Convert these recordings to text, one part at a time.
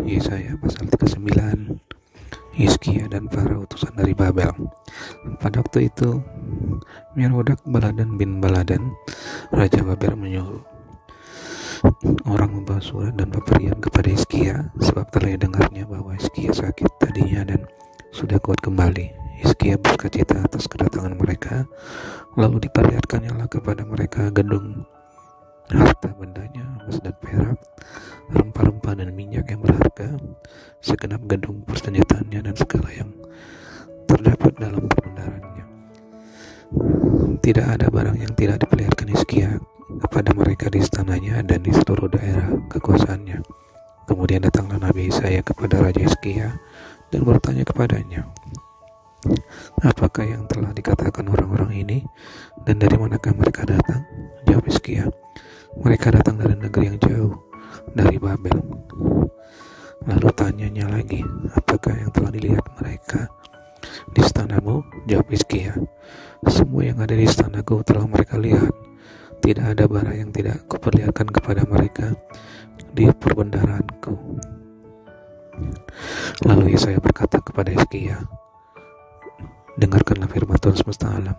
Yesaya pasal 39, Hizkia dan para utusan dari Babel. Pada waktu itu, Merodak Baladan bin Baladan, Raja Babel menyuruh orang membawa surat dan pemberian kepada Hizkia, sebab telah dengarnya bahwa Hizkia sakit tadinya dan sudah kuat kembali. Hizkia berkacita atas kedatangan mereka, lalu diperlihatkannya kepada mereka gedung harta bendanya, emas dan perak, rempah-rempah dan minyak yang berharga, segenap gedung persenjataannya dan segala yang terdapat dalam perbendaharanya. Tidak ada barang yang tidak diperlihatkan Hizkia kepada mereka di istananya dan di seluruh daerah kekuasaannya. Kemudian datanglah Nabi Yesaya kepada Raja Hizkia dan bertanya kepadanya, apakah yang telah dikatakan orang-orang ini dan dari manakah mereka datang? Jawab Hizkia, mereka datang dari negeri yang jauh, dari Babel. Lalu tanyanya lagi, apakah yang telah dilihat mereka di istanamu? Jawab Hizkia, semua yang ada di istanaku telah mereka lihat. Tidak ada barang yang tidak kuperlihatkan kepada mereka di perbendaharaanku. Lalu Yesaya berkata kepada Hizkia, dengarkanlah firman Tuhan semesta alam.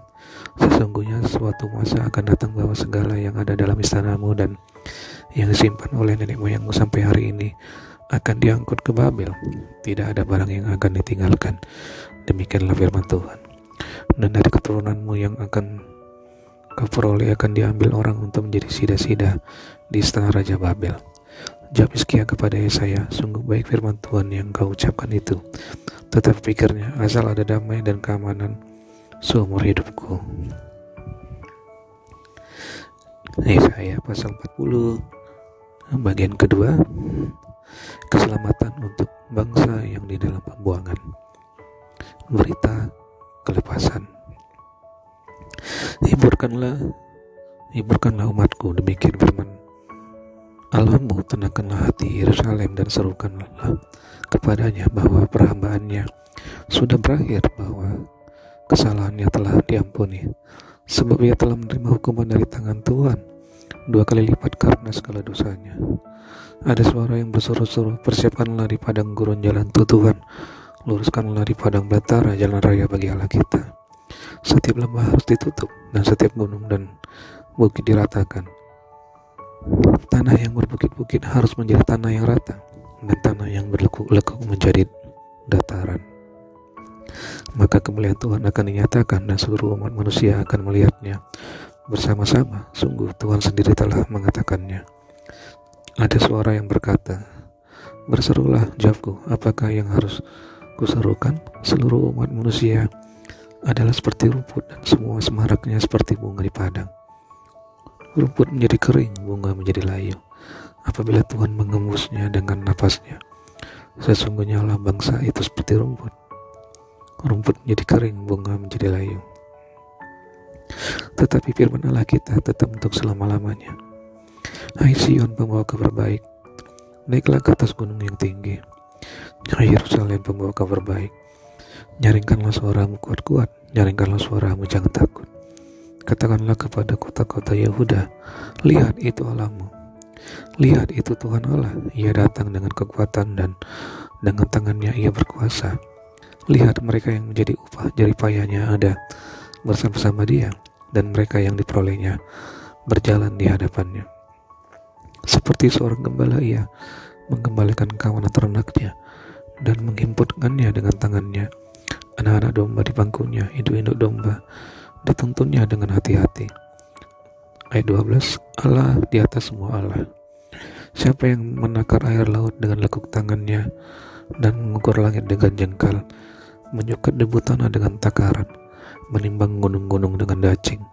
Sesungguhnya suatu masa akan datang bahwa segala yang ada dalam istanamu dan yang disimpan oleh nenek moyangmu sampai hari ini akan diangkut ke Babel. Tidak ada barang yang akan ditinggalkan. Demikianlah firman Tuhan. Dan dari keturunanmu yang akan kau peroleh akan diambil orang untuk menjadi sida-sida di istana Raja Babel. Jawab Hizkia kepada Yesaya, sungguh baik firman Tuhan yang kau ucapkan itu. Tetap pikirnya, asal ada damai dan keamanan seumur hidupku. Yesaya pasal 40, bagian kedua, keselamatan untuk bangsa yang di dalam pembuangan. Berita kelepasan. Hiburkanlah umatku, demikian firman Allahmu, tenangkanlah hati Yerusalem dan serukanlah kepadanya bahwa perhambaannya sudah berakhir, bahwa kesalahannya telah diampuni, sebab ia telah menerima hukuman dari tangan Tuhan 2 kali lipat karena segala dosanya. Ada suara yang berseru-seru, persiapkanlah di padang gurun jalan Tuhan, luruskanlah di padang belantara jalan raya bagi Allah kita. Setiap lembah harus ditutup dan setiap gunung dan bukit diratakan. Tanah yang berbukit-bukit harus menjadi tanah yang rata, dan tanah yang berlekuk-lekuk menjadi dataran. Maka kemuliaan Tuhan akan dinyatakan dan seluruh umat manusia akan melihatnya bersama-sama. Sungguh Tuhan sendiri telah mengatakannya. Ada suara yang berkata, berserulah Jawabku, apakah yang harus kuserukan? Seluruh umat manusia adalah seperti rumput dan semua semaraknya seperti bunga di padang. Rumput menjadi kering, bunga menjadi layu apabila Tuhan mengembusnya dengan napasnya. Sesungguhnya Allah bangsa itu seperti rumput. Rumput menjadi kering, bunga menjadi layu. Tetapi firman Allah kita tetap untuk selama-lamanya. Hai Sion, pembawa kabar baik, naiklah ke atas gunung yang tinggi. Hai Yerusalem, pembawa kabar baik, nyaringkanlah suaramu kuat-kuat, nyaringkanlah suaramu, jangan takut. Katakanlah kepada kota-kota Yehuda, lihat itu Allahmu, lihat itu Tuhan Allah, ia datang dengan kekuatan dan dengan tangannya ia berkuasa. Lihat mereka yang menjadi upah jeripayanya ada bersama-sama dia, dan mereka yang diperolehnya berjalan di hadapannya. Seperti seorang gembala ia menggembalakan kawanan ternaknya dan menghimputkannya dengan tangannya. Anak-anak domba di bangkunya, induk-induk domba dituntunnya dengan hati-hati. Ayat 12, Allah di atas semua Allah. Siapa yang menakar air laut dengan lekuk tangannya dan mengukur langit dengan jengkal, menyukat debu tanah dengan takaran, menimbang gunung-gunung dengan dacing,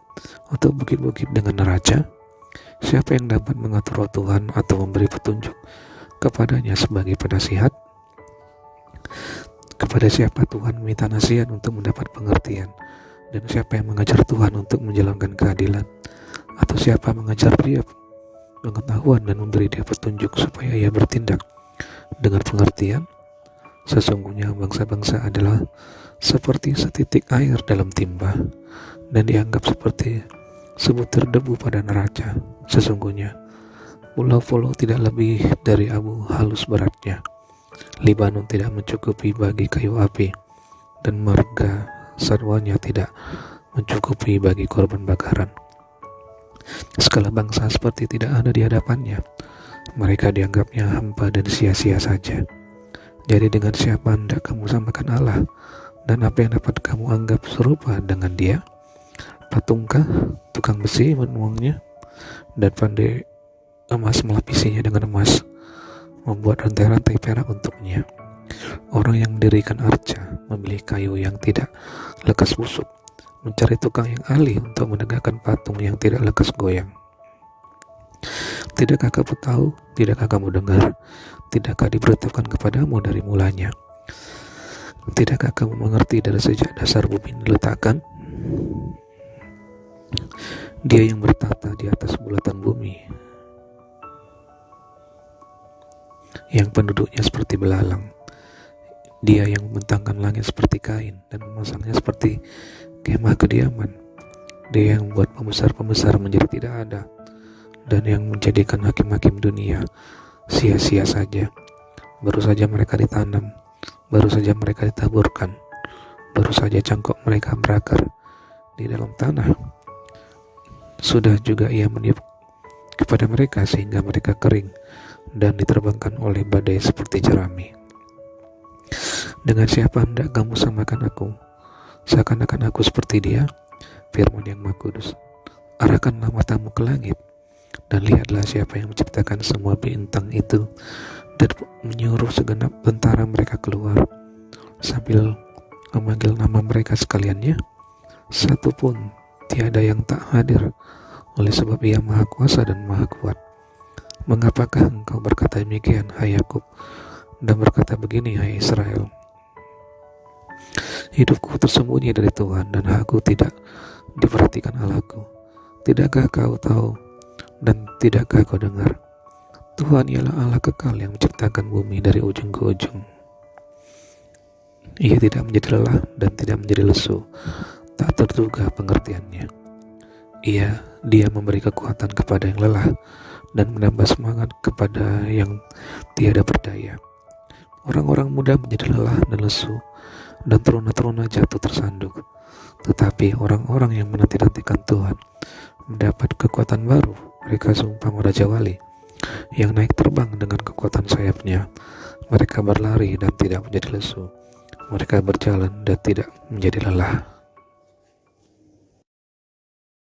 atau bukit-bukit dengan neraca? Siapa yang dapat mengatur roh Tuhan atau memberi petunjuk kepadanya sebagai penasihat? Kepada siapa Tuhan meminta nasihat untuk mendapat pengertian? Dan siapa yang mengajar Tuhan untuk menjalankan keadilan? Atau siapa mengajar dia pengetahuan dan memberi dia petunjuk supaya ia bertindak dengan pengertian? Sesungguhnya bangsa-bangsa adalah seperti setitik air dalam timba, dan dianggap seperti sebutir debu pada neraca. Sesungguhnya pulau-pulau tidak lebih dari abu halus beratnya. Libanon tidak mencukupi bagi kayu api, dan marga satwanya tidak mencukupi bagi korban bakaran. Segala bangsa seperti tidak ada di hadapannya. Mereka dianggapnya hampa dan sia-sia saja. Jadi dengan siapa hendak kamu samakan Allah? Dan apa yang dapat kamu anggap serupa dengan dia? Patungkah tukang besi menuangnya, dan pandai emas melapisinya dengan emas, membuat rantai-rantai perak untuknya? Orang yang mendirikan arca memilih kayu yang tidak lekas busuk, mencari tukang yang ahli untuk menegakkan patung yang tidak lekas goyang. Tidakkah kamu tahu? Tidakkah kamu dengar? Tidakkah diberitahukan kepadamu dari mulanya? Tidakkah kamu mengerti dari sejak dasar bumi diletakkan? Dia yang bertata di atas bulatan bumi, yang penduduknya seperti belalang. Dia yang membentangkan langit seperti kain dan memasangnya seperti kemah kediaman. Dia yang membuat pembesar-pembesar menjadi tidak ada, dan yang menjadikan hakim-hakim dunia sia-sia saja. Baru saja mereka ditanam, baru saja mereka ditaburkan, baru saja cangkok mereka berakar di dalam tanah. Sudah juga ia meniup kepada mereka sehingga mereka kering dan diterbangkan oleh badai seperti jerami. Dengan siapa hendak kamu samakan aku? Seakan-akan aku seperti dia, firman yang Maha Kudus. Arahkanlah matamu ke langit, dan lihatlah siapa yang menciptakan semua bintang itu, dan menyuruh segenap tentara mereka keluar, sambil memanggil nama mereka sekaliannya. Satu pun tiada yang tak hadir, oleh sebab ia Maha Kuasa dan Maha Kuat. Mengapakah engkau berkata demikian, hai Yakub, dan berkata begini, hai Israel? Hidupku tersembunyi dari Tuhan, dan aku tidak diperhatikan Allahku. Tidakkah kau tahu, dan tidakkah kau dengar? Tuhan ialah Allah kekal yang menciptakan bumi dari ujung ke ujung. Ia tidak menjadi lelah dan tidak menjadi lesu, tak terduga pengertiannya. Dia memberi kekuatan kepada yang lelah dan menambah semangat kepada yang tiada berdaya. Orang-orang muda menjadi lelah dan lesu, dan teruna-teruna jatuh tersandung. Tetapi orang-orang yang menanti-nantikan Tuhan mendapat kekuatan baru. Mereka seumpama Raja Wali yang naik terbang dengan kekuatan sayapnya. Mereka berlari dan tidak menjadi lesu. Mereka berjalan dan tidak menjadi lelah.